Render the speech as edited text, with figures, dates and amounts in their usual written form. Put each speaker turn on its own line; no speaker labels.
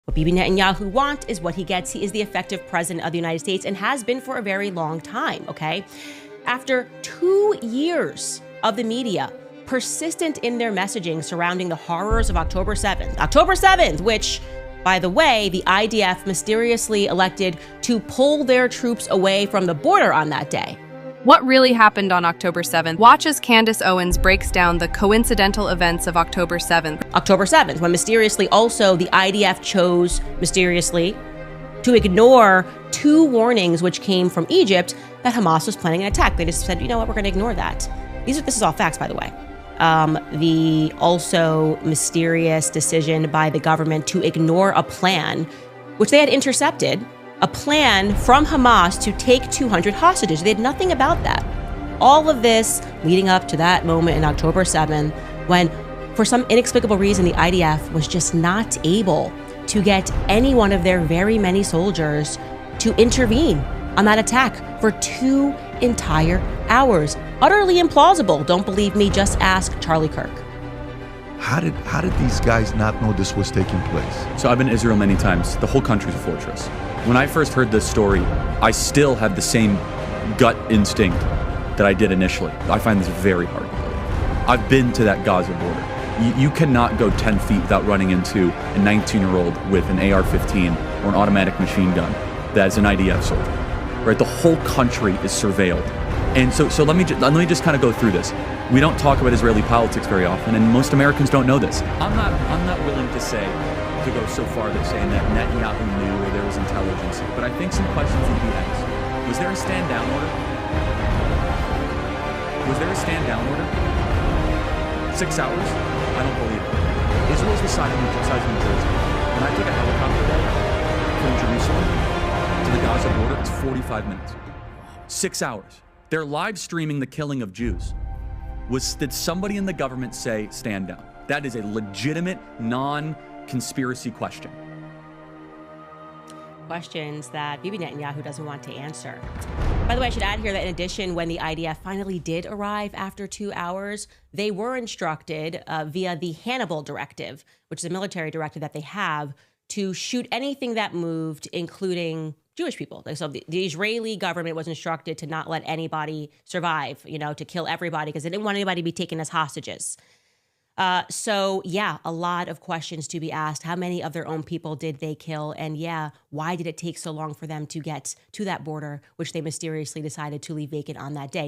What Bibi Netanyahu wants is what he gets. He is the effective president of the United States and has been for a very long time, okay? After 2 years of the media persistent in their messaging surrounding the horrors of October 7th, which, by the way, the IDF mysteriously elected to pull their troops away from the border on that day.
What really happened on October 7th? Watch as Candice Owens breaks down the coincidental events of October 7th.
October 7th, when mysteriously also the IDF chose mysteriously to ignore 2 warnings which came from Egypt that Hamas was planning an attack. They just said, you know what, we're going to ignore that. This is all facts, by the way. The also mysterious decision by the government to ignore a plan, which they had intercepted, a plan from Hamas to take 200 hostages. They had nothing about that. All of this leading up to that moment in October 7th, when for some inexplicable reason, the IDF was just not able to get any one of their very many soldiers to intervene on that attack for 2 entire hours. Utterly implausible. Don't believe me? Just ask Charlie Kirk.
How did these guys not know this was taking place?
So I've been to Israel many times. The whole country's a fortress. When I first heard this story, I still had the same gut instinct that I did initially. I find this very hard to believe. I've been to that Gaza border. You cannot go 10 feet without running into a 19-year-old with an AR-15 or an automatic machine gun that is an IDF soldier. Right? The whole country is surveilled. And so let me just kind of go through this. We don't talk about Israeli politics very often, and most Americans don't know this. I'm not willing to go so far that saying that Netanyahu knew or there was intelligence, but I think some questions need to be asked. Was there a stand down order? Was there a stand down order? 6 hours? I don't believe it. Israel's the size of New Jersey. When I took a helicopter day from Jerusalem to the Gaza border, it's 45 minutes. 6 hours. They're live streaming the killing of Jews. Did somebody in the government say stand down? That is a legitimate, non-conspiracy question.
Questions that Bibi Netanyahu doesn't want to answer. By the way, I should add here that in addition, when the IDF finally did arrive after 2 hours, they were instructed via the Hannibal Directive, which is a military directive that they have, to shoot anything that moved, including Jewish people. So the Israeli government was instructed to not let anybody survive, to kill everybody because they didn't want anybody to be taken as hostages. So yeah, a lot of questions to be asked. How many of their own people did they kill? And yeah, why did it take so long for them to get to that border, which they mysteriously decided to leave vacant on that day?